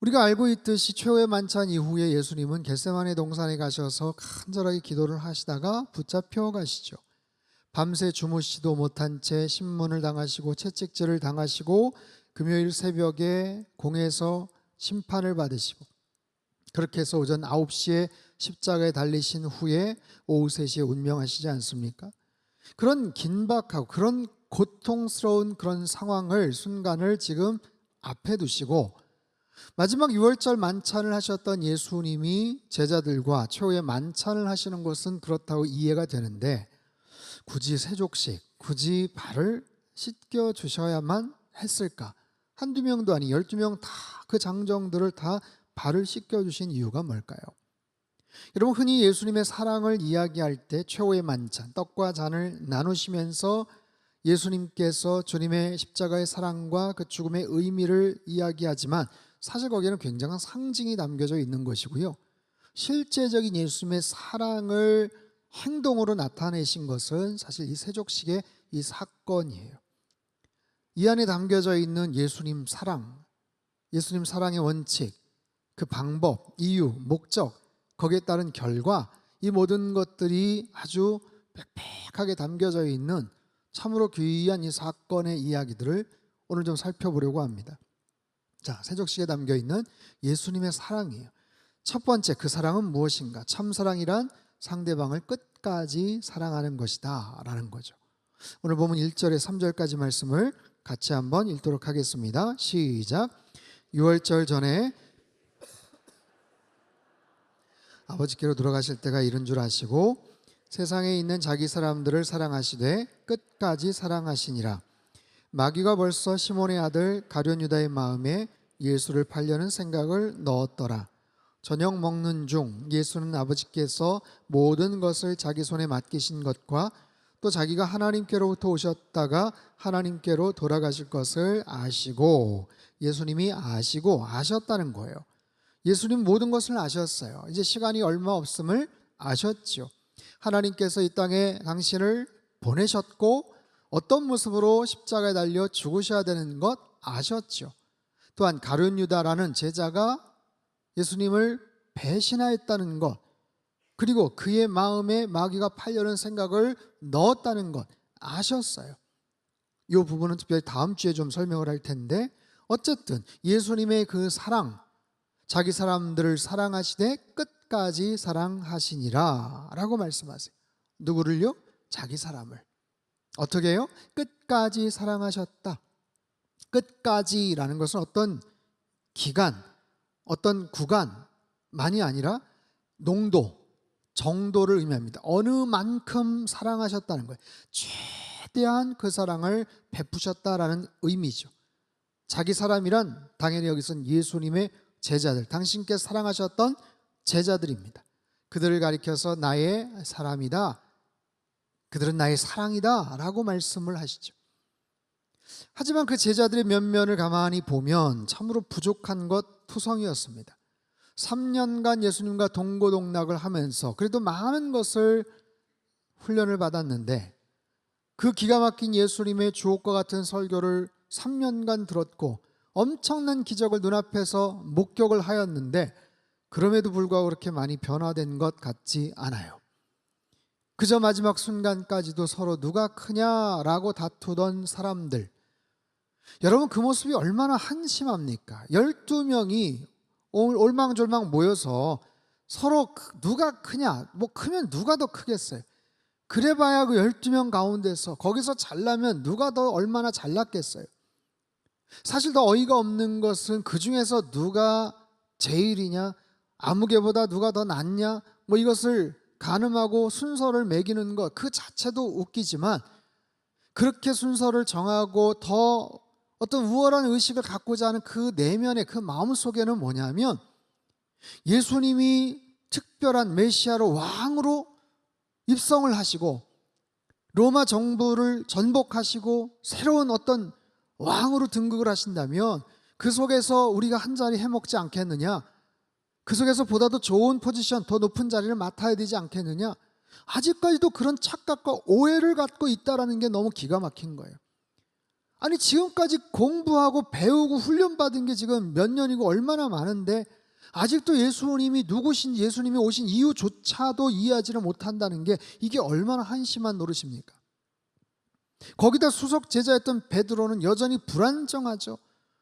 우리가 알고 있듯이 최후의 만찬 이후에 예수님은 겟세마네 동산에 가셔서 간절하게 기도를 하시다가 붙잡혀 가시죠. 밤새 주무시지도 못한 채 신문을 당하시고 채찍질을 당하시고 금요일 새벽에 공에서 심판을 받으시고, 그렇게 해서 오전 9시에 십자가에 달리신 후에 오후 3시에 운명하시지 않습니까? 그런 긴박하고 그런 고통스러운 그런 상황을, 순간을 지금 앞에 두시고 마지막 6월절 만찬을 하셨던 예수님이 제자들과 최후의 만찬을 하시는 것은 그렇다고 이해가 되는데, 굳이 세족식, 굳이 발을 씻겨 주셔야만 했을까? 한두 명도 아니 12명 다 그 장정들을 다 발을 씻겨 주신 이유가 뭘까요? 여러분, 흔히 예수님의 사랑을 이야기할 때 최후의 만찬, 떡과 잔을 나누시면서 예수님께서 주님의 십자가의 사랑과 그 죽음의 의미를 이야기하지만 사실 거기에는 굉장한 상징이 담겨져 있는 것이고요. 실제적인 예수님의 사랑을 행동으로 나타내신 것은 사실 이 세족식의 이 사건이에요. 이 안에 담겨져 있는 예수님 사랑, 예수님 사랑의 원칙, 그 방법, 이유, 목적, 거기에 따른 결과, 이 모든 것들이 아주 빽빽하게 담겨져 있는 참으로 귀한 이 사건의 이야기들을 오늘 좀 살펴보려고 합니다. 자, 세족식에 담겨 있는 예수님의 사랑이에요. 첫 번째, 그 사랑은 무엇인가? 참사랑이란 상대방을 끝까지 사랑하는 것이다 라는 거죠. 오늘 보면 1절에 3절까지 말씀을 같이 한번 읽도록 하겠습니다. 시작. 6월절 전에 아버지께로 돌아가실 때가 이른 줄 아시고 세상에 있는 자기 사람들을 사랑하시되 끝까지 사랑하시니라. 마귀가 벌써 시몬의 아들 가룟 유다의 마음에 예수를 팔려는 생각을 넣었더라. 저녁 먹는 중 예수는 아버지께서 모든 것을 자기 손에 맡기신 것과 또 자기가 하나님께로부터 오셨다가 하나님께로 돌아가실 것을 아시고, 예수님이 아시고 아셨다는 거예요. 예수님 모든 것을 아셨어요. 이제 시간이 얼마 없음을 아셨죠. 하나님께서 이 땅에 당신을 보내셨고 어떤 모습으로 십자가에 달려 죽으셔야 되는 것 아셨죠. 또한 가룟 유다라는 제자가 예수님을 배신하였다는 것, 그리고 그의 마음에 마귀가 팔려는 생각을 넣었다는 것 아셨어요. 이 부분은 특별히 다음 주에 좀 설명을 할 텐데, 어쨌든 예수님의 그 사랑, 자기 사람들을 사랑하시되 끝까지 사랑하시니라 라고 말씀하세요. 누구를요? 자기 사람을. 어떻게 해요? 끝까지 사랑하셨다. 끝까지라는 것은 어떤 기간, 어떤 구간만이 아니라 농도, 정도를 의미합니다. 어느 만큼 사랑하셨다는 거예요. 최대한 그 사랑을 베푸셨다라는 의미죠. 자기 사람이란 당연히 여기서는 예수님의 제자들, 당신께서 사랑하셨던 제자들입니다. 그들을 가리켜서 나의 사람이다, 그들은 나의 사랑이다 라고 말씀을 하시죠. 하지만 그 제자들의 면면을 가만히 보면 참으로 부족한 것 투성이었습니다. 3년간 예수님과 동고동락을 하면서 그래도 많은 것을 훈련을 받았는데, 그 기가 막힌 예수님의 주옥과 같은 설교를 3년간 들었고 엄청난 기적을 눈앞에서 목격을 하였는데, 그럼에도 불구하고 그렇게 많이 변화된 것 같지 않아요. 그저 마지막 순간까지도 서로 누가 크냐라고 다투던 사람들, 여러분 그 모습이 얼마나 한심합니까? 12명이 올망졸망 모여서 서로 누가 크냐, 뭐 크면 누가 더 크겠어요. 그래봐야 그 12명 가운데서 거기서 잘나면 누가 더 얼마나 잘났겠어요. 사실 더 어이가 없는 것은 그 중에서 누가 제일이냐, 아무개보다 누가 더 낫냐, 뭐 이것을 가늠하고 순서를 매기는 것 그 자체도 웃기지만, 그렇게 순서를 정하고 더 어떤 우월한 의식을 갖고자 하는 그 내면의 그 마음 속에는 뭐냐면, 예수님이 특별한 메시아로 왕으로 입성을 하시고 로마 정부를 전복하시고 새로운 어떤 왕으로 등극을 하신다면 그 속에서 우리가 한 자리 해먹지 않겠느냐, 그 속에서 보다 더 좋은 포지션, 더 높은 자리를 맡아야 되지 않겠느냐, 아직까지도 그런 착각과 오해를 갖고 있다는 게 너무 기가 막힌 거예요. 아니 지금까지 공부하고 배우고 훈련받은 게 지금 몇 년이고 얼마나 많은데 아직도 예수님이 누구신지, 예수님이 오신 이유조차도 이해하지를 못한다는 게 이게 얼마나 한심한 노릇입니까? 거기다 수석 제자였던 베드로는 여전히 불안정하죠.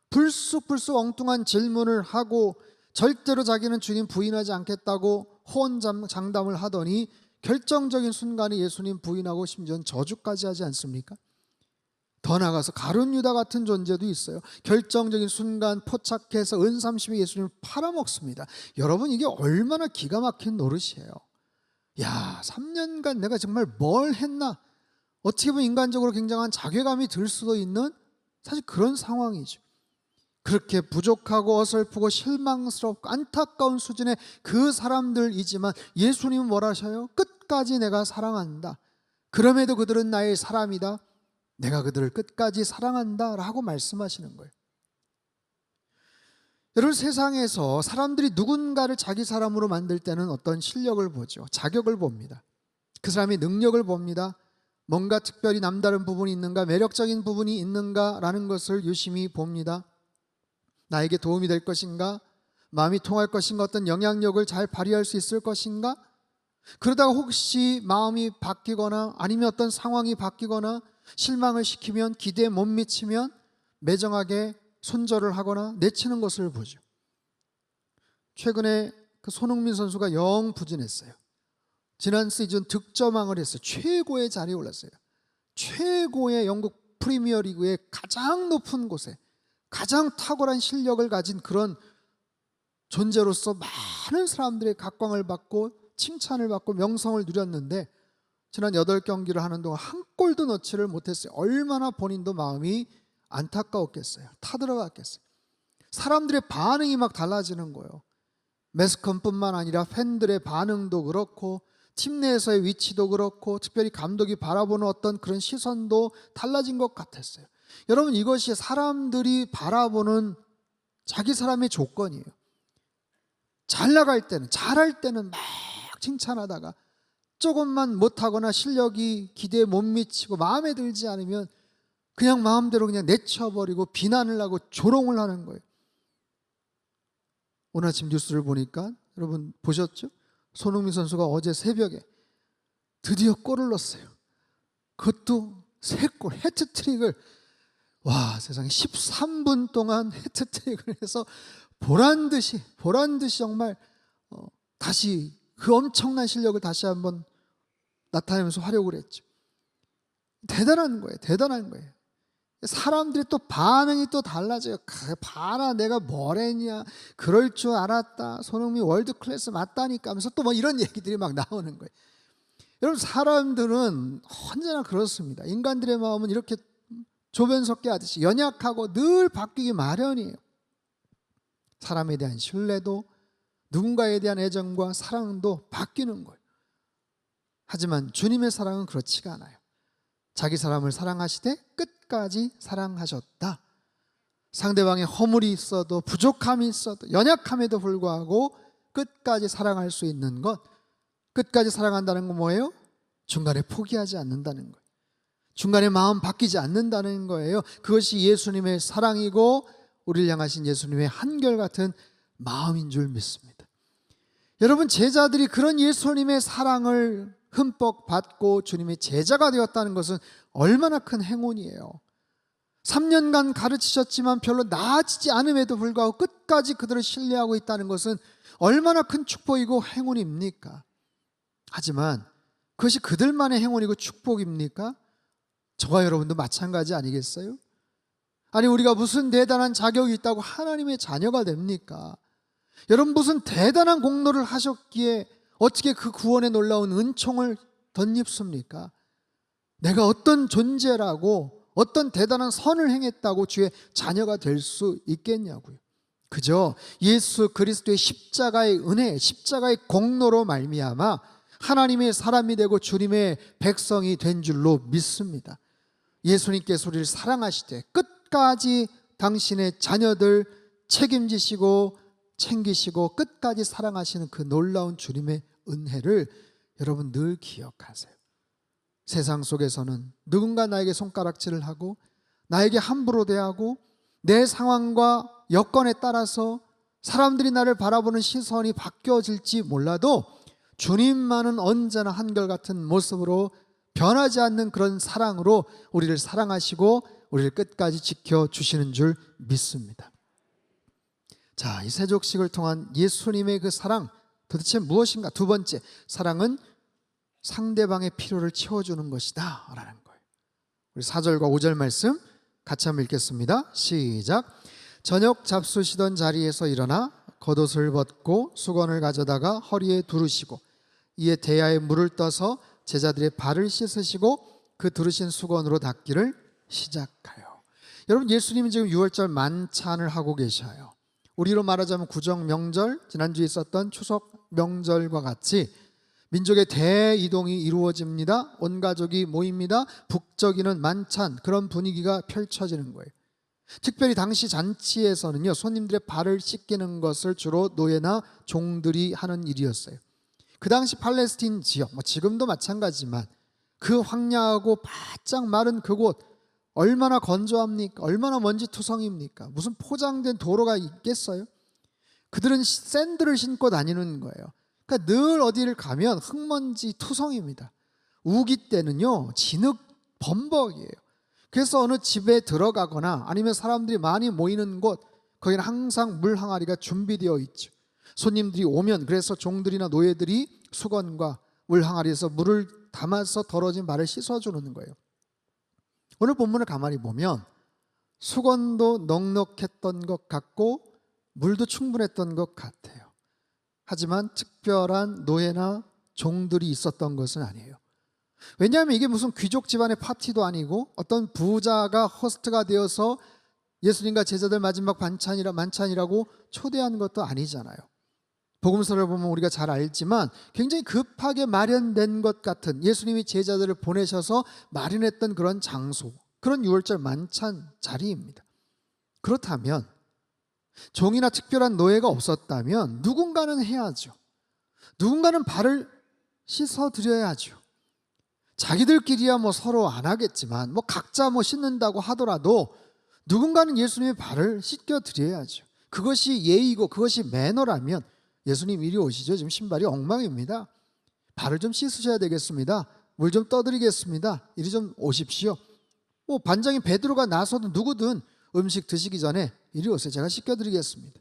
불쑥불쑥 엉뚱한 질문을 하고 절대로 자기는 주님 부인하지 않겠다고 호언장담을 하더니 결정적인 순간에 예수님 부인하고 심지어는 저주까지 하지 않습니까? 더 나아가서 가룟 유다 같은 존재도 있어요. 결정적인 순간 포착해서 은삼십에 예수님을 팔아먹습니다. 여러분, 이게 얼마나 기가 막힌 노릇이에요. 야, 3년간 내가 정말 뭘 했나? 어떻게 보면 인간적으로 굉장한 자괴감이 들 수도 있는 사실 그런 상황이죠. 그렇게 부족하고 어설프고 실망스럽고 안타까운 수준의 그 사람들이지만 예수님은 뭐라 하셔요? 끝까지 내가 사랑한다. 그럼에도 그들은 나의 사람이다. 내가 그들을 끝까지 사랑한다 라고 말씀하시는 거예요. 여러분, 세상에서 사람들이 누군가를 자기 사람으로 만들 때는 어떤 실력을 보죠. 자격을 봅니다. 그 사람의 능력을 봅니다. 뭔가 특별히 남다른 부분이 있는가, 매력적인 부분이 있는가 라는 것을 유심히 봅니다. 나에게 도움이 될 것인가, 마음이 통할 것인가, 어떤 영향력을 잘 발휘할 수 있을 것인가. 그러다가 혹시 마음이 바뀌거나 아니면 어떤 상황이 바뀌거나 실망을 시키면, 기대에 못 미치면 매정하게 손절을 하거나 내치는 것을 보죠. 최근에 그 손흥민 선수가 영 부진했어요. 지난 시즌 득점왕을 했어요. 최고의 자리에 올랐어요. 최고의 영국 프리미어리그의 가장 높은 곳에 가장 탁월한 실력을 가진 그런 존재로서 많은 사람들의 각광을 받고 칭찬을 받고 명성을 누렸는데 지난 8경기를 하는 동안 한 골도 넣지를 못했어요. 얼마나 본인도 마음이 안타까웠겠어요. 타들어갔겠어요. 사람들의 반응이 막 달라지는 거예요. 매스컴뿐만 아니라 팬들의 반응도 그렇고 팀 내에서의 위치도 그렇고 특별히 감독이 바라보는 어떤 그런 시선도 달라진 것 같았어요. 여러분, 이것이 사람들이 바라보는 자기 사람의 조건이에요. 잘 나갈 때는, 잘할 때는 막 칭찬하다가 조금만 못하거나 실력이 기대에 못 미치고 마음에 들지 않으면 그냥 마음대로 그냥 내쳐버리고 비난을 하고 조롱을 하는 거예요. 오늘 아침 뉴스를 보니까 여러분 보셨죠? 손흥민 선수가 어제 새벽에 드디어 골을 넣었어요. 그것도 3골, 해트트릭을, 와, 세상에 13분 동안 해트트릭을 해서 보란듯이 정말 다시 그 엄청난 실력을 다시 한번 나타내면서 활약을 했죠. 대단한 거예요. 대단한 거예요. 사람들이 또 반응이 또 달라져요. 봐라, 내가 뭘 했냐, 그럴 줄 알았다, 손흥민 월드 클래스 맞다니까 하면서 또 뭐 이런 얘기들이 막 나오는 거예요. 여러분, 사람들은 언제나 그렇습니다. 인간들의 마음은 이렇게 조변석계 하듯이 연약하고 늘 바뀌기 마련이에요. 사람에 대한 신뢰도 누군가에 대한 애정과 사랑도 바뀌는 거예요. 하지만 주님의 사랑은 그렇지가 않아요. 자기 사람을 사랑하시되 끝까지 사랑하셨다. 상대방의 허물이 있어도 부족함이 있어도 연약함에도 불구하고 끝까지 사랑할 수 있는 것, 끝까지 사랑한다는 건 뭐예요? 중간에 포기하지 않는다는 거예요. 중간에 마음 바뀌지 않는다는 거예요. 그것이 예수님의 사랑이고 우리를 향하신 예수님의 한결같은 마음인 줄 믿습니다. 여러분, 제자들이 그런 예수님의 사랑을 흠뻑 받고 주님의 제자가 되었다는 것은 얼마나 큰 행운이에요. 3년간 가르치셨지만 별로 나아지지 않음에도 불구하고 끝까지 그들을 신뢰하고 있다는 것은 얼마나 큰 축복이고 행운입니까? 하지만 그것이 그들만의 행운이고 축복입니까? 저와 여러분도 마찬가지 아니겠어요? 아니, 우리가 무슨 대단한 자격이 있다고 하나님의 자녀가 됩니까? 여러분, 무슨 대단한 공로를 하셨기에 어떻게 그 구원의 놀라운 은총을 덧입습니까? 내가 어떤 존재라고, 어떤 대단한 선을 행했다고 주의 자녀가 될 수 있겠냐고요. 그저 예수 그리스도의 십자가의 은혜, 십자가의 공로로 말미암아 하나님의 사람이 되고 주님의 백성이 된 줄로 믿습니다. 예수님께서 우리를 사랑하시되 끝까지 당신의 자녀들 책임지시고 챙기시고 끝까지 사랑하시는 그 놀라운 주님의 은혜를 여러분 늘 기억하세요. 세상 속에서는 누군가 나에게 손가락질을 하고 나에게 함부로 대하고 내 상황과 여건에 따라서 사람들이 나를 바라보는 시선이 바뀌어질지 몰라도 주님만은 언제나 한결같은 모습으로 변하지 않는 그런 사랑으로 우리를 사랑하시고 우리를 끝까지 지켜주시는 줄 믿습니다. 자, 이 세족식을 통한 예수님의 그 사랑 도대체 무엇인가? 두 번째, 사랑은 상대방의 필요를 채워주는 것이다 라는 거예요. 우리 4절과 5절 말씀 같이 한번 읽겠습니다. 시작. 저녁 잡수시던 자리에서 일어나 겉옷을 벗고 수건을 가져다가 허리에 두르시고 이에 대야에 물을 떠서 제자들의 발을 씻으시고 그 두르신 수건으로 닦기를 시작하여. 여러분, 예수님은 지금 6월절 만찬을 하고 계셔요. 우리로 말하자면 구정 명절, 지난주에 있었던 추석 명절과 같이 민족의 대이동이 이루어집니다. 온 가족이 모입니다. 북적이는 만찬, 그런 분위기가 펼쳐지는 거예요. 특별히 당시 잔치에서는요, 손님들의 발을 씻기는 것을 주로 노예나 종들이 하는 일이었어요. 그 당시 팔레스틴 지역, 지금도 마찬가지지만 그 황량하고 바짝 마른 그곳 얼마나 건조합니까? 얼마나 먼지투성입니까? 무슨 포장된 도로가 있겠어요? 그들은 샌들을 신고 다니는 거예요. 그러니까 늘 어디를 가면 흙먼지 투성입니다. 우기 때는요, 진흙 범벅이에요. 그래서 어느 집에 들어가거나 아니면 사람들이 많이 모이는 곳, 거기는 항상 물 항아리가 준비되어 있죠. 손님들이 오면 그래서 종들이나 노예들이 수건과 물 항아리에서 물을 담아서 더러진 발을 씻어주는 거예요. 오늘 본문을 가만히 보면 수건도 넉넉했던 것 같고 물도 충분했던 것 같아요. 하지만 특별한 노예나 종들이 있었던 것은 아니에요. 왜냐하면 이게 무슨 귀족 집안의 파티도 아니고 어떤 부자가 호스트가 되어서 예수님과 제자들 마지막 만찬이라고 초대한 것도 아니잖아요. 복음서를 보면 우리가 잘 알지만 굉장히 급하게 마련된 것 같은, 예수님이 제자들을 보내셔서 마련했던 그런 장소, 그런 6월절 만찬 자리입니다. 그렇다면 종이나 특별한 노예가 없었다면 누군가는 해야죠. 누군가는 발을 씻어드려야죠. 자기들끼리야 서로 안 하겠지만 각자 씻는다고 하더라도 누군가는 예수님의 발을 씻겨드려야죠. 그것이 예의고 그것이 매너라면 예수님 이리 오시죠. 지금 신발이 엉망입니다. 발을 좀 씻으셔야 되겠습니다. 물 좀 떠드리겠습니다. 이리 좀 오십시오. 반장인 베드로가 나서도 누구든 음식 드시기 전에 이리 오세요. 제가 씻겨드리겠습니다.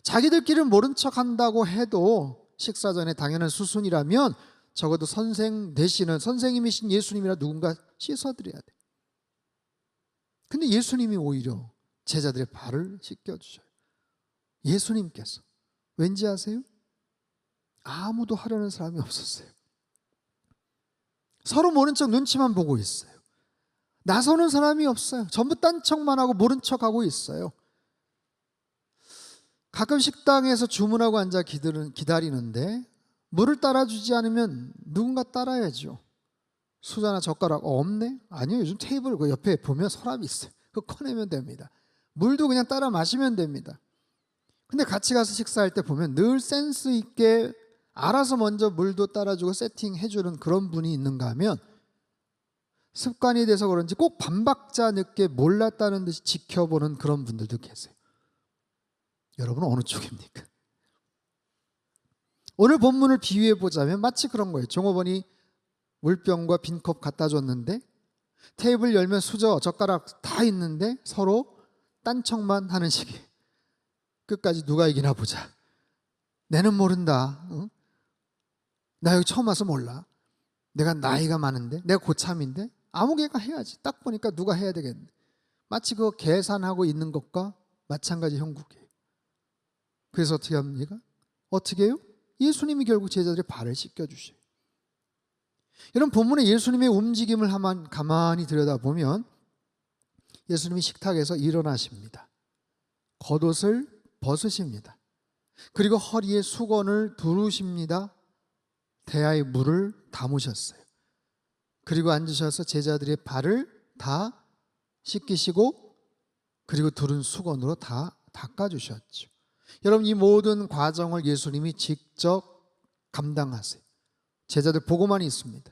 자기들끼리는 모른 척한다고 해도 식사 전에 당연한 수순이라면 적어도 선생 되시는 선생님이신 예수님이라 누군가 씻어드려야 돼. 근데 예수님이 오히려 제자들의 발을 씻겨주셔요. 예수님께서. 왠지 아세요? 아무도 하려는 사람이 없었어요. 서로 모른 척 눈치만 보고 있어요. 나서는 사람이 없어요. 전부 딴 척만 하고 모른 척하고 있어요. 가끔 식당에서 주문하고 앉아 기다리는데 물을 따라주지 않으면 누군가 따라야죠. 수저나 젓가락 없네? 아니요, 요즘 테이블 그 옆에 보면 서랍이 있어요. 그거 꺼내면 됩니다. 물도 그냥 따라 마시면 됩니다. 근데 같이 가서 식사할 때 보면 늘 센스 있게 알아서 먼저 물도 따라주고 세팅해주는 그런 분이 있는가 하면 습관이 돼서 그런지 꼭 반박자 늦게 몰랐다는 듯이 지켜보는 그런 분들도 계세요. 여러분은 어느 쪽입니까? 오늘 본문을 비유해 보자면 마치 그런 거예요. 종업원이 물병과 빈컵 갖다 줬는데 테이블 열면 수저, 젓가락 다 있는데 서로 딴 척만 하는 식이에요. 끝까지 누가 이기나 보자. 내는 모른다. 응? 나 여기 처음 와서 몰라. 내가 나이가 많은데, 내가 고참인데 아무 개가 해야지. 딱 보니까 누가 해야 되겠네. 마치 그거 계산하고 있는 것과 마찬가지 형국이에요. 그래서 어떻게 합니까? 어떻게 해요? 예수님이 결국 제자들의 발을 씻겨주셔요. 이런 본문의 예수님의 움직임을 가만히 들여다보면 예수님이 식탁에서 일어나십니다. 겉옷을 벗으십니다. 그리고 허리에 수건을 두르십니다. 대야에 물을 담으셨어요. 그리고 앉으셔서 제자들의 발을 다 씻기시고 그리고 두른 수건으로 다 닦아주셨죠. 여러분, 이 모든 과정을 예수님이 직접 감당하세요. 제자들 보고만 있습니다.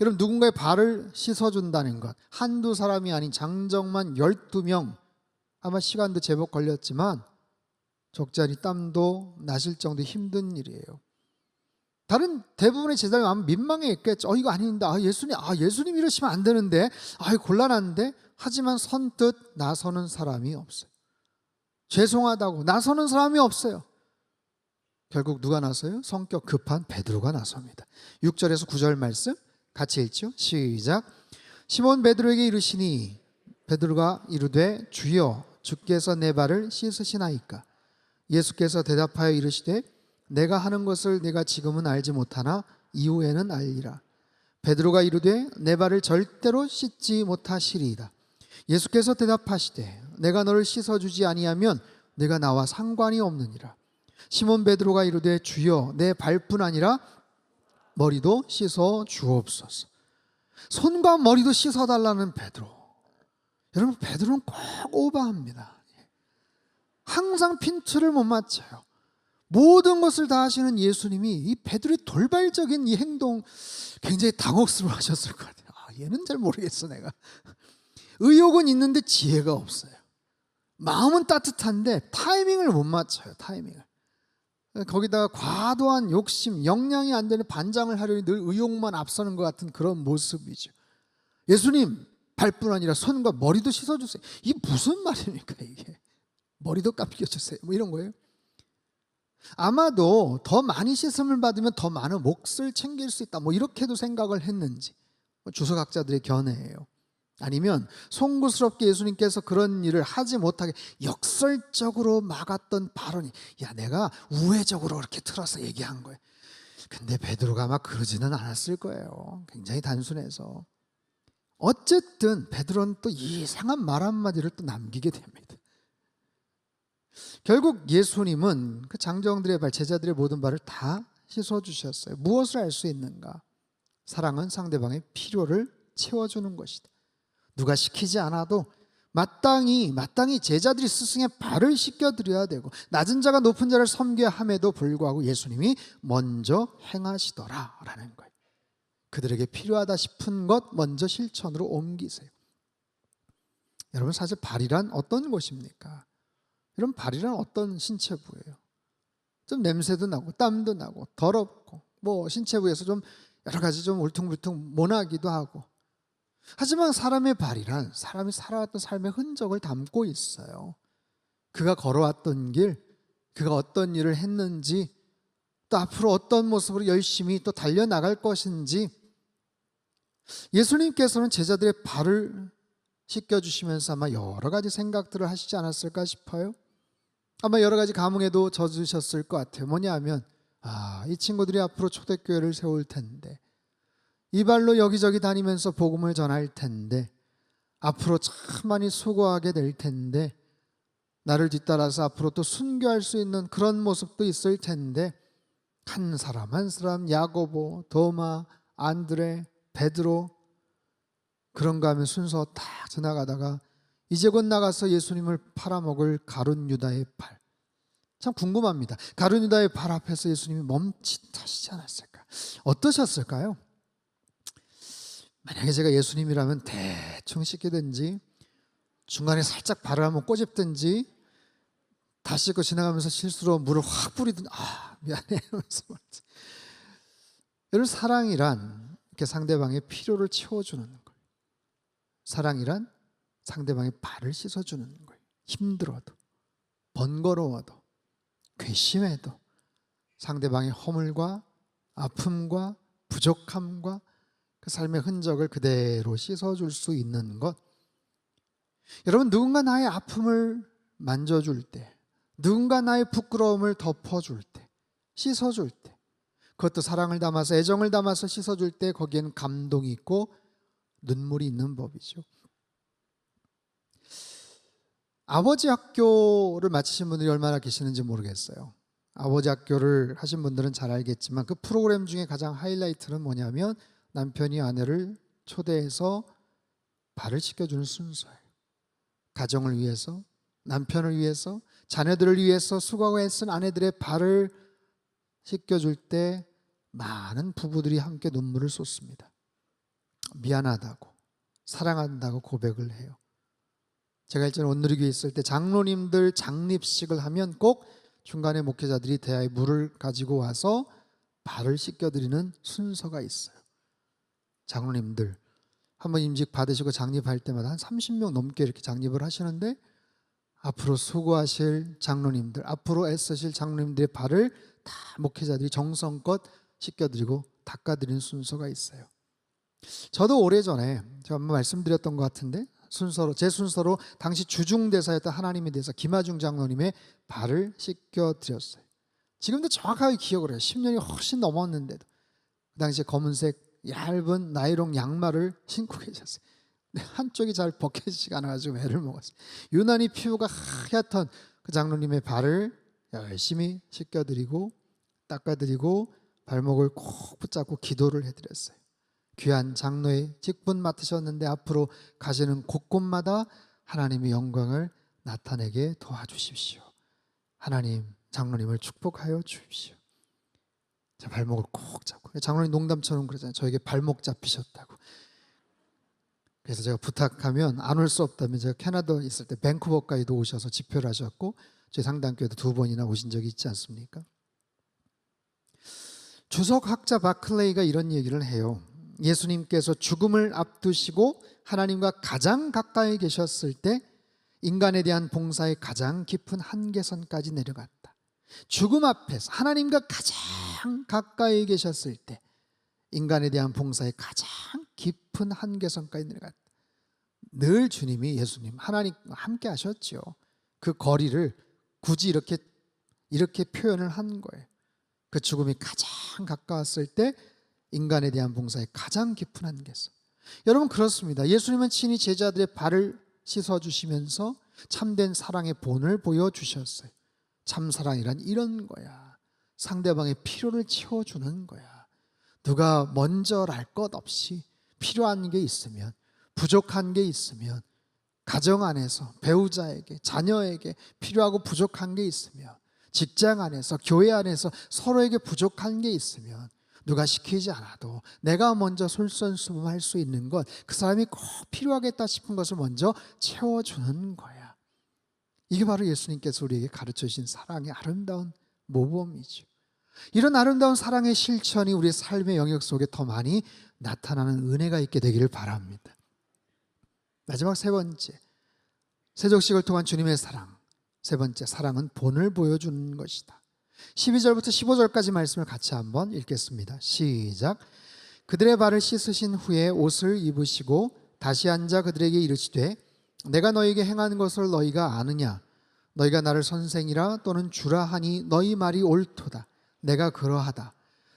여러분, 누군가의 발을 씻어준다는 것, 한두 사람이 아닌 장정만 12명, 아마 시간도 제법 걸렸지만 적지 않은 땀도 나실 정도 힘든 일이에요. 다른 대부분의 제자들이 아마 민망했겠죠. 이거 아닌데, 예수님 이러시면 안 되는데, 곤란한데. 하지만 선뜻 나서는 사람이 없어요. 죄송하다고 나서는 사람이 없어요. 결국 누가 나서요? 성격 급한 베드로가 나섭니다. 6절에서 9절 말씀 같이 읽죠. 시작. 시몬 베드로에게 이르시니 베드로가 이르되 주여 주께서 내 발을 씻으시나이까. 예수께서 대답하여 이르시되 내가 하는 것을 내가 지금은 알지 못하나 이후에는 알리라. 베드로가 이르되 내 발을 절대로 씻지 못하시리이다. 예수께서 대답하시되 내가 너를 씻어주지 아니하면 내가 나와 상관이 없느니라. 시몬 베드로가 이르되 주여 내 발뿐 아니라 머리도 씻어 주옵소서. 손과 머리도 씻어달라는 베드로. 여러분, 베드로는 꼭 오버합니다. 항상 핀트를 못 맞춰요. 모든 것을 다 하시는 예수님이 이 베드로의 돌발적인 이 행동 굉장히 당혹스러워 하셨을 것 같아요. 얘는 잘 모르겠어 내가. 의욕은 있는데 지혜가 없어요. 마음은 따뜻한데 타이밍을 못 맞춰요. 타이밍을. 거기다가 과도한 욕심, 역량이 안 되는 반장을 하려니 늘 의욕만 앞서는 것 같은 그런 모습이죠. 예수님 발뿐 아니라 손과 머리도 씻어주세요. 이게 무슨 말입니까 이게. 머리도 감겨주세요. 뭐 이런 거예요. 아마도 더 많이 씻음을 받으면 더 많은 몫을 챙길 수 있다. 뭐 이렇게도 생각을 했는지 주석학자들의 견해예요. 아니면 송구스럽게 예수님께서 그런 일을 하지 못하게 역설적으로 막았던 발언이 내가 우회적으로 그렇게 틀어서 얘기한 거예요. 근데 베드로가 아마 그러지는 않았을 거예요. 굉장히 단순해서. 어쨌든 베드로는 또 이상한 말 한마디를 또 남기게 됩니다. 결국 예수님은 그 장정들의 발, 제자들의 모든 발을 다 씻어주셨어요. 무엇을 알 수 있는가? 사랑은 상대방의 필요를 채워주는 것이다. 누가 시키지 않아도 마땅히 제자들이 스승의 발을 씻겨드려야 되고 낮은 자가 높은 자를 섬겨야 함에도 불구하고 예수님이 먼저 행하시더라라는 거예요. 그들에게 필요하다 싶은 것 먼저 실천으로 옮기세요. 여러분, 사실 발이란 어떤 것입니까? 여러분, 발이란 어떤 신체부예요? 좀 냄새도 나고 땀도 나고 더럽고 뭐 신체부에서 좀 여러 가지 좀 울퉁불퉁 모나기도 하고. 하지만 사람의 발이란 사람이 살아왔던 삶의 흔적을 담고 있어요. 그가 걸어왔던 길, 그가 어떤 일을 했는지, 또 앞으로 어떤 모습으로 열심히 또 달려나갈 것인지. 예수님께서는 제자들의 발을 씻겨주시면서 아마 여러 가지 생각들을 하시지 않았을까 싶어요. 아마 여러 가지 감흥에도 젖으셨을 것 같아요. 뭐냐면 이 친구들이 앞으로 초대교회를 세울 텐데, 이 발로 여기저기 다니면서 복음을 전할 텐데, 앞으로 참 많이 수고하게 될 텐데, 나를 뒤따라서 앞으로 또 순교할 수 있는 그런 모습도 있을 텐데, 한 사람 한 사람 야고보, 도마, 안드레, 베드로 그런가 하면 순서 딱 지나가다가 이제 곧 나가서 예수님을 팔아먹을 가룟 유다의 발. 참 궁금합니다. 가룟 유다의 발 앞에서 예수님이 멈칫하시지 않았을까? 어떠셨을까요? 만약에 제가 예수님이라면 대충 씻기든지 중간에 살짝 발을 한번 꼬집든지 다 씻고 지나가면서 실수로 물을 확 뿌리든 미안해 하면서 말이지. 여러분, 사랑이란 이렇게 상대방의 필요를 채워주는 거예요. 사랑이란 상대방의 발을 씻어주는 거예요. 힘들어도 번거로워도 괘씸해도 상대방의 허물과 아픔과 부족함과 그 삶의 흔적을 그대로 씻어줄 수 있는 것. 여러분, 누군가 나의 아픔을 만져줄 때, 누군가 나의 부끄러움을 덮어줄 때, 씻어줄 때, 그것도 사랑을 담아서 애정을 담아서 씻어줄 때 거기에는 감동이 있고 눈물이 있는 법이죠. 아버지 학교를 마치신 분들이 얼마나 계시는지 모르겠어요. 아버지 학교를 하신 분들은 잘 알겠지만 그 프로그램 중에 가장 하이라이트는 뭐냐면 남편이 아내를 초대해서 발을 씻겨주는 순서예요. 가정을 위해서, 남편을 위해서, 자녀들을 위해서 수고하고 애쓴 아내들의 발을 씻겨줄 때 많은 부부들이 함께 눈물을 쏟습니다. 미안하다고, 사랑한다고 고백을 해요. 제가 일전에 온누리교회 있을 때 장로님들 장립식을 하면 꼭 중간에 목회자들이 대야에 물을 가지고 와서 발을 씻겨드리는 순서가 있어요. 장로님들 한번 임직 받으시고 장립할 때마다 한 30명 넘게 이렇게 장립을 하시는데, 앞으로 수고하실 장로님들, 앞으로 애쓰실 장로님들의 발을 다 목회자들이 정성껏 씻겨드리고 닦아드리는 순서가 있어요. 저도 오래전에 제가 한번 말씀드렸던 것 같은데, 제 순서로 당시 주중대사였던 하나님에 대해서 김하중 장로님의 발을 씻겨드렸어요. 지금도 정확하게 기억을 해요. 10년이 훨씬 넘었는데도 그 당시에 검은색 얇은 나이롱 양말을 신고 계셨어요. 한쪽이 잘 벗겨지지가 않아가지고 애를 먹었어요. 유난히 피부가 하얗던 그 장로님의 발을 열심히 씻겨드리고 닦아드리고 발목을 꼭 붙잡고 기도를 해드렸어요. 귀한 장로의 직분 맡으셨는데 앞으로 가시는 곳곳마다 하나님의 영광을 나타내게 도와주십시오. 하나님, 장로님을 축복하여 주십시오. 제 발목을 꼭 잡고, 장로님 농담처럼 그러잖아요. 저에게 발목 잡히셨다고. 그래서 제가 부탁하면 안 올 수 없다면, 제가 캐나다에 있을 때 밴쿠버까지도 오셔서 집회를 하셨고 저희 상담교회도 2번이나 오신 적이 있지 않습니까? 주석학자 바클레이가 이런 얘기를 해요. 예수님께서 죽음을 앞두시고 하나님과 가장 가까이 계셨을 때 인간에 대한 봉사의 가장 깊은 한계선까지 내려갔다. 죽음 앞에서 하나님과 가장 가까이 계셨을 때 인간에 대한 봉사의 가장 깊은 한계선까지 내려갔다. 늘 주님이, 예수님, 하나님과 함께 하셨죠. 그 거리를 굳이 이렇게 표현을 한 거예요. 그 죽음이 가장 가까웠을 때 인간에 대한 봉사의 가장 깊은 한계선. 여러분, 그렇습니다. 예수님은 친히 제자들의 발을 씻어주시면서 참된 사랑의 본을 보여주셨어요. 참사랑이란 이런 거야. 상대방의 필요를 채워주는 거야. 누가 먼저랄 것 없이 필요한 게 있으면, 부족한 게 있으면, 가정 안에서 배우자에게, 자녀에게 필요하고 부족한 게 있으면, 직장 안에서, 교회 안에서 서로에게 부족한 게 있으면 누가 시키지 않아도 내가 먼저 솔선수범할 수 있는 것, 그 사람이 꼭 필요하겠다 싶은 것을 먼저 채워주는 거야. 이게 바로 예수님께서 우리에게 가르쳐 주신 사랑의 아름다운 모범이죠. 이런 아름다운 사랑의 실천이 우리의 삶의 영역 속에 더 많이 나타나는 은혜가 있게 되기를 바랍니다. 마지막 세 번째, 세족식을 통한 주님의 사랑. 세 번째, 사랑은 본을 보여주는 것이다. 12절부터 15절까지 말씀을 같이 한번 읽겠습니다. 시작. 그들의 발을 씻으신 후에 옷을 입으시고 다시 앉아 그들에게 이르시되, 내가 너희에게 행한 것을 너희가 아느냐? 너희가 나를 선생이라 또는 주라 하니 너희 말이 옳도다. 내가 그러하다.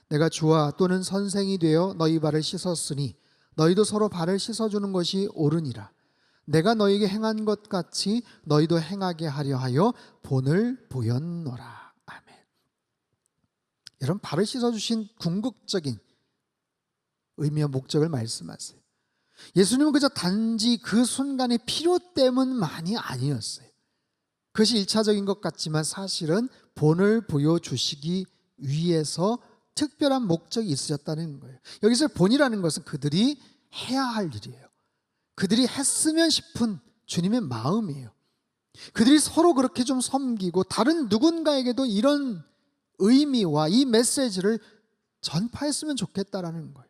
내가 주와 또는 선생이 되어 너희 발을 씻었으니 너희도 서로 발을 씻어주는 것이 옳으니라. 내가 너희에게 행한 것 같이 너희도 행하게 하려 하여 본을 보였노라. 아멘. 여러분, 발을 씻어주신 궁극적인 의미와 목적을 말씀하세요. 예수님은 그저 단지 그 순간의 필요 때문만이 아니었어요. 그것이 1차적인 것 같지만 사실은 본을 보여주시기 위해서 특별한 목적이 있으셨다는 거예요. 여기서 본이라는 것은 그들이 해야 할 일이에요. 그들이 했으면 싶은 주님의 마음이에요. 그들이 서로 그렇게 좀 섬기고 다른 누군가에게도 이런 의미와 이 메시지를 전파했으면 좋겠다라는 거예요.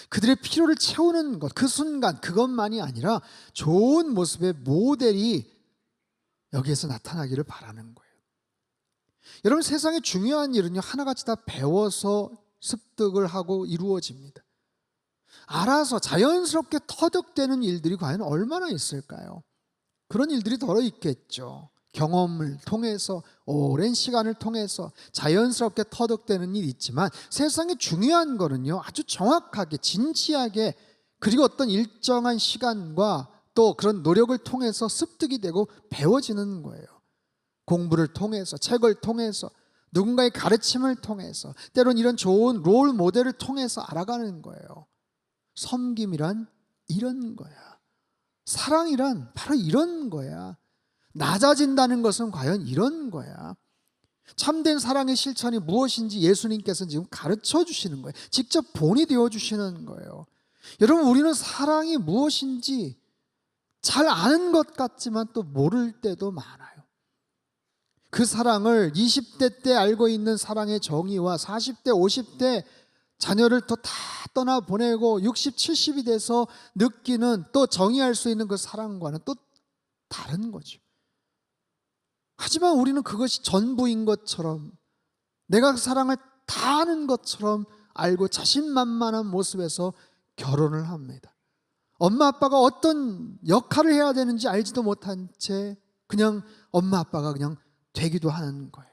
그들의 필요를 채우는 것, 그 순간, 그것만이 아니라 좋은 모습의 모델이 여기에서 나타나기를 바라는 거예요. 여러분, 세상에 중요한 일은요, 하나같이 다 배워서 습득을 하고 이루어집니다. 알아서 자연스럽게 터득되는 일들이 과연 얼마나 있을까요? 그런 일들이 더러 있겠죠. 경험을 통해서, 오랜 시간을 통해서 자연스럽게 터득되는 일이 있지만, 세상에 중요한 거는요, 아주 정확하게, 진지하게, 그리고 어떤 일정한 시간과 또 그런 노력을 통해서 습득이 되고 배워지는 거예요. 공부를 통해서, 책을 통해서, 누군가의 가르침을 통해서, 때론 이런 좋은 롤 모델을 통해서 알아가는 거예요. 섬김이란 이런 거야. 사랑이란 바로 이런 거야. 낮아진다는 것은 과연 이런 거야. 참된 사랑의 실천이 무엇인지 예수님께서는 지금 가르쳐 주시는 거예요. 직접 본이 되어 주시는 거예요. 여러분, 우리는 사랑이 무엇인지 잘 아는 것 같지만 또 모를 때도 많아요. 그 사랑을 20대 때 알고 있는 사랑의 정의와 40대, 50대 자녀를 또 다 떠나보내고 60, 70이 돼서 느끼는, 또 정의할 수 있는 그 사랑과는 또 다른 거죠. 하지만 우리는 그것이 전부인 것처럼, 내가 그 사랑을 다 아는 것처럼 알고 자신만만한 모습에서 결혼을 합니다. 엄마 아빠가 어떤 역할을 해야 되는지 알지도 못한 채 그냥 엄마 아빠가 그냥 되기도 하는 거예요.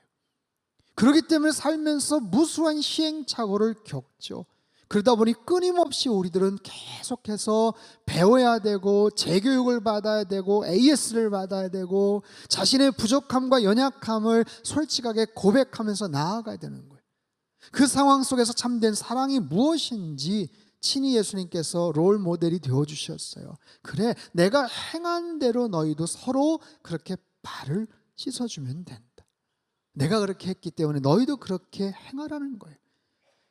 그렇기 때문에 살면서 무수한 시행착오를 겪죠. 그러다 보니 끊임없이 우리들은 계속해서 배워야 되고, 재교육을 받아야 되고, AS를 받아야 되고, 자신의 부족함과 연약함을 솔직하게 고백하면서 나아가야 되는 거예요. 그 상황 속에서 참된 사랑이 무엇인지 친히 예수님께서 롤 모델이 되어주셨어요. 그래, 내가 행한 대로 너희도 서로 그렇게 발을 씻어주면 된다. 내가 그렇게 했기 때문에 너희도 그렇게 행하라는 거예요.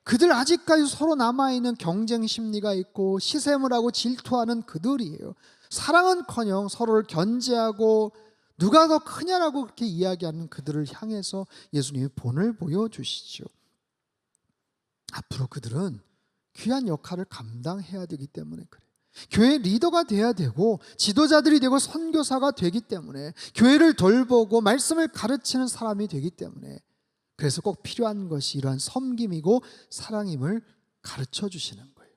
그들 아직까지 서로 남아있는 경쟁 심리가 있고 시샘을 하고 질투하는 그들이에요. 사랑은커녕 서로를 견제하고 누가 더 크냐라고 그렇게 이야기하는 그들을 향해서 예수님이 본을 보여주시죠. 앞으로 그들은 귀한 역할을 감당해야 되기 때문에 그래요. 교회 리더가 돼야 되고 지도자들이 되고 선교사가 되기 때문에, 교회를 돌보고 말씀을 가르치는 사람이 되기 때문에, 그래서 꼭 필요한 것이 이러한 섬김이고 사랑임을 가르쳐 주시는 거예요.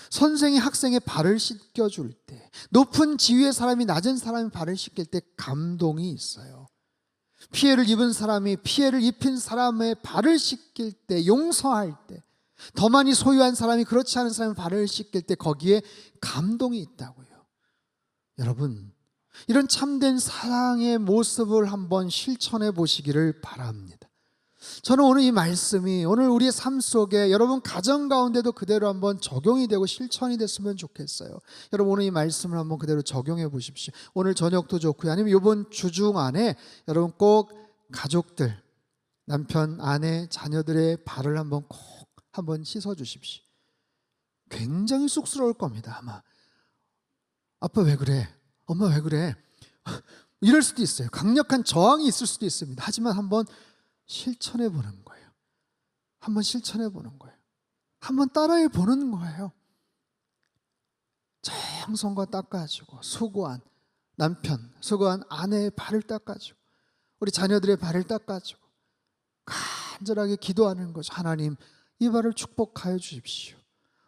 선생이 학생의 발을 씻겨줄 때, 높은 지위의 사람이 낮은 사람의 발을 씻길 때 감동이 있어요. 피해를 입은 사람이 피해를 입힌 사람의 발을 씻길 때, 용서할 때, 더 많이 소유한 사람이 그렇지 않은 사람의 발을 씻길 때 거기에 감동이 있다고요. 여러분, 이런 참된 사랑의 모습을 한번 실천해 보시기를 바랍니다. 저는 오늘 이 말씀이 오늘 우리의 삶 속에, 여러분 가정 가운데도 그대로 한번 적용이 되고 실천이 됐으면 좋겠어요. 여러분, 오늘 이 말씀을 한번 그대로 적용해 보십시오. 오늘 저녁도 좋고요, 아니면 이번 주중 안에 여러분 꼭 가족들, 남편, 아내, 자녀들의 발을 한번 꼭 한번 씻어 주십시오. 굉장히 쑥스러울 겁니다. 아마 아빠 왜 그래? 엄마 왜 그래? 이럴 수도 있어요. 강력한 저항이 있을 수도 있습니다. 하지만 한번 실천해 보는 거예요. 한번 실천해 보는 거예요. 한번 따라해 보는 거예요. 정성과 닦아주고, 수고한 남편, 수고한 아내의 발을 닦아주고, 우리 자녀들의 발을 닦아주고 간절하게 기도하는 거죠. 하나님, 이 발을 축복하여 주십시오.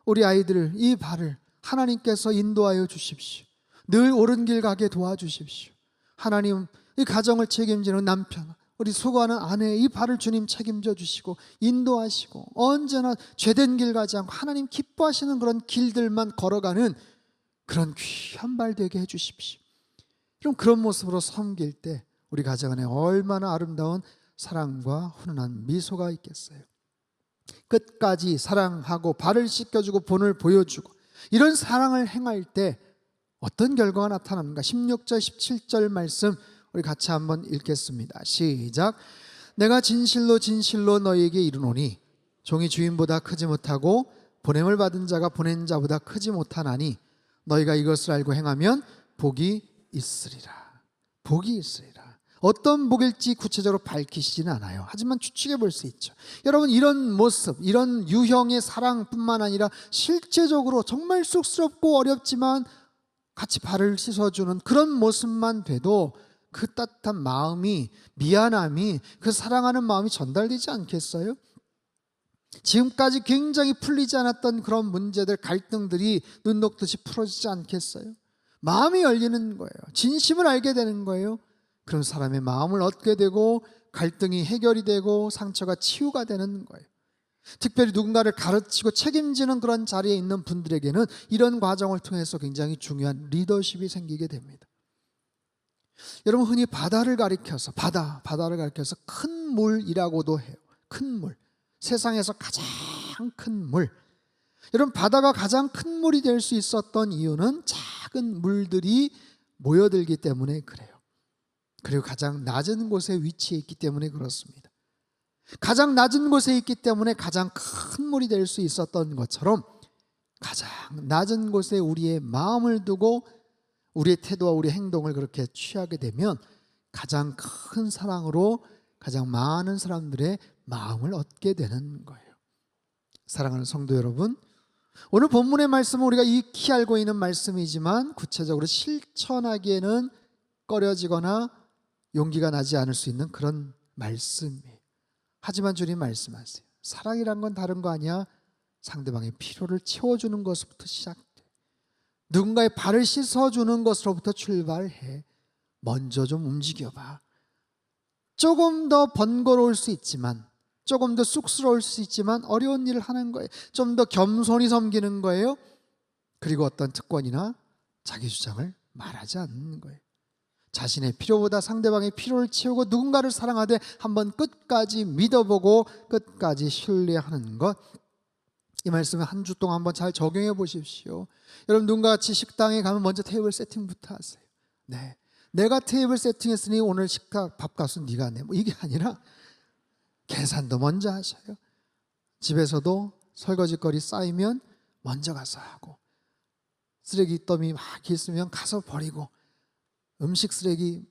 우리 아이들 이 발을 하나님께서 인도하여 주십시오. 늘 옳은 길 가게 도와주십시오. 하나님, 이 가정을 책임지는 남편, 우리 수고하는 아내 이 발을 주님 책임져 주시고 인도하시고, 언제나 죄된 길 가지 않고 하나님 기뻐하시는 그런 길들만 걸어가는 그런 귀한 발 되게 해 주십시오. 그럼 그런 모습으로 섬길 때 우리 가정 안에 얼마나 아름다운 사랑과 훈훈한 미소가 있겠어요. 끝까지 사랑하고 발을 씻겨주고 본을 보여주고, 이런 사랑을 행할 때 어떤 결과가 나타납니까? 16절 17절 말씀 우리 같이 한번 읽겠습니다. 시작. 내가 진실로 진실로 너희에게 이르노니 종이 주인보다 크지 못하고 보냄을 받은 자가 보낸 자보다 크지 못하나니 너희가 이것을 알고 행하면 복이 있으리라. 복이 있으리라. 어떤 복일지 구체적으로 밝히시지는 않아요. 하지만 추측해 볼 수 있죠. 여러분, 이런 모습, 이런 유형의 사랑뿐만 아니라 실제적으로 정말 쑥스럽고 어렵지만 같이 발을 씻어주는 그런 모습만 돼도 그 따뜻한 마음이, 미안함이, 그 사랑하는 마음이 전달되지 않겠어요? 지금까지 굉장히 풀리지 않았던 그런 문제들, 갈등들이 눈 녹듯이 풀어지지 않겠어요? 마음이 열리는 거예요. 진심을 알게 되는 거예요. 그런 사람의 마음을 얻게 되고 갈등이 해결이 되고 상처가 치유가 되는 거예요. 특별히 누군가를 가르치고 책임지는 그런 자리에 있는 분들에게는 이런 과정을 통해서 굉장히 중요한 리더십이 생기게 됩니다. 여러분, 흔히 바다를 가리켜서 큰 물이라고도 해요. 큰 물, 세상에서 가장 큰 물. 여러분, 바다가 가장 큰 물이 될 수 있었던 이유는 작은 물들이 모여들기 때문에 그래요. 그리고 가장 낮은 곳에 위치해 있기 때문에 그렇습니다. 가장 낮은 곳에 있기 때문에 가장 큰 물이 될 수 있었던 것처럼 가장 낮은 곳에 우리의 마음을 두고 우리의 태도와 우리의 행동을 그렇게 취하게 되면 가장 큰 사랑으로 가장 많은 사람들의 마음을 얻게 되는 거예요. 사랑하는 성도 여러분, 오늘 본문의 말씀은 우리가 익히 알고 있는 말씀이지만 구체적으로 실천하기에는 꺼려지거나 용기가 나지 않을 수 있는 그런 말씀이에요. 하지만 주님 말씀하세요. 사랑이란 건 다른 거 아니야? 상대방의 필요를 채워주는 것부터 시작돼. 누군가의 발을 씻어주는 것으로부터 출발해. 먼저 좀 움직여봐. 조금 더 번거로울 수 있지만, 조금 더 쑥스러울 수 있지만 어려운 일을 하는 거예요. 좀 더 겸손히 섬기는 거예요. 그리고 어떤 특권이나 자기 주장을 말하지 않는 거예요. 자신의 필요보다 상대방의 필요를 채우고 누군가를 사랑하되 한번 끝까지 믿어보고 끝까지 신뢰하는 것. 이 말씀을 한 주 동안 한번 잘 적용해 보십시오. 여러분, 누군가 같이 식당에 가면 먼저 테이블 세팅부터 하세요. 네, 내가 테이블 세팅했으니 오늘 식당 밥값은 네가 내. 뭐 이게 아니라 계산도 먼저 하셔요. 집에서도 설거지거리 쌓이면 먼저 가서 하고, 쓰레기 더미 막 있으면 가서 버리고, 음식 쓰레기,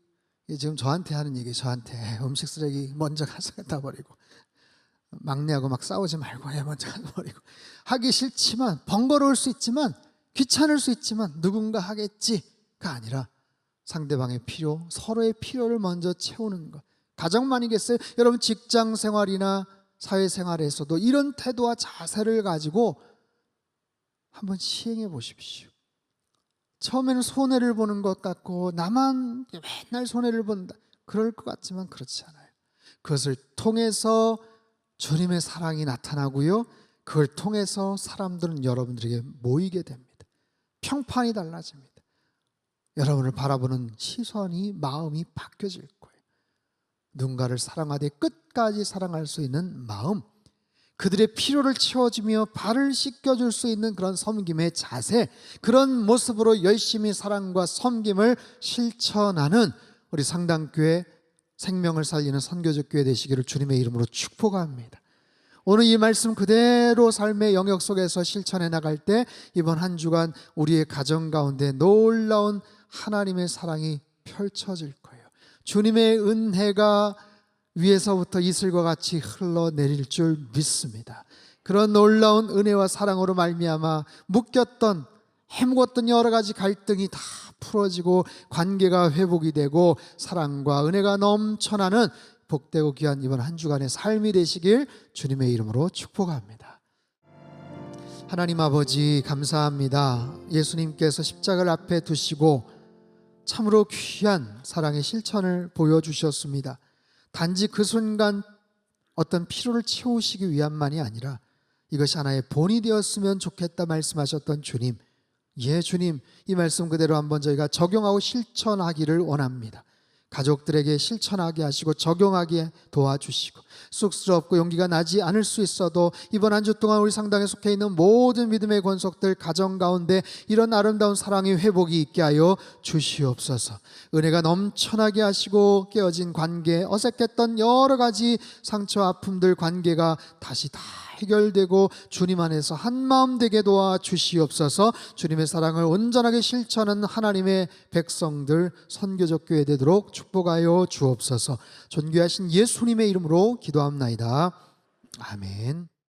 지금 저한테 하는 얘기예요. 저한테 음식 쓰레기 먼저 가서 갖다 버리고, 막내하고 막 싸우지 말고 먼저 가서 버리고. 하기 싫지만, 번거로울 수 있지만, 귀찮을 수 있지만 누군가 하겠지가 아니라 상대방의 필요, 서로의 필요를 먼저 채우는 것. 가정만이겠어요? 여러분, 직장 생활이나 사회생활에서도 이런 태도와 자세를 가지고 한번 시행해 보십시오. 처음에는 손해를 보는 것 같고 나만 맨날 손해를 본다, 그럴 것 같지만 그렇지 않아요. 그것을 통해서 주님의 사랑이 나타나고요, 그걸 통해서 사람들은 여러분들에게 모이게 됩니다. 평판이 달라집니다. 여러분을 바라보는 시선이, 마음이 바뀌어질 거예요. 누군가를 사랑하되 끝까지 사랑할 수 있는 마음, 그들의 필요를 채워주며 발을 씻겨줄 수 있는 그런 섬김의 자세, 그런 모습으로 열심히 사랑과 섬김을 실천하는 우리 상당교회 생명을 살리는 선교적 교회 되시기를 주님의 이름으로 축복합니다. 오늘 이 말씀 그대로 삶의 영역 속에서 실천해 나갈 때 이번 한 주간 우리의 가정 가운데 놀라운 하나님의 사랑이 펼쳐질 거예요. 주님의 은혜가 위에서부터 이슬과 같이 흘러내릴 줄 믿습니다. 그런 놀라운 은혜와 사랑으로 말미암아 묶였던, 해묵었던 여러 가지 갈등이 다 풀어지고 관계가 회복이 되고 사랑과 은혜가 넘쳐나는 복되고 귀한 이번 한 주간의 삶이 되시길 주님의 이름으로 축복합니다. 하나님 아버지, 감사합니다. 예수님께서 십자가를 앞에 두시고 참으로 귀한 사랑의 실천을 보여주셨습니다. 단지 그 순간 어떤 필요를 채우시기 위함만이 아니라 이것이 하나의 본이 되었으면 좋겠다 말씀하셨던 주님, 예 주님, 이 말씀 그대로 한번 저희가 적용하고 실천하기를 원합니다. 가족들에게 실천하게 하시고 적용하게 도와주시고, 쑥스럽고 용기가 나지 않을 수 있어도 이번 한 주 동안 우리 상당에 속해 있는 모든 믿음의 권속들 가정 가운데 이런 아름다운 사랑의 회복이 있게 하여 주시옵소서. 은혜가 넘쳐나게 하시고 깨어진 관계, 어색했던 여러 가지 상처 아픔들 관계가 다시 다 해결되고 주님 안에서 한마음 되게 도와주시옵소서. 주님의 사랑을 온전하게 실천하는 하나님의 백성들, 선교적 교회 되도록 축복하여 주옵소서. 존귀하신 예수님의 이름으로 기도합나이다. 아멘.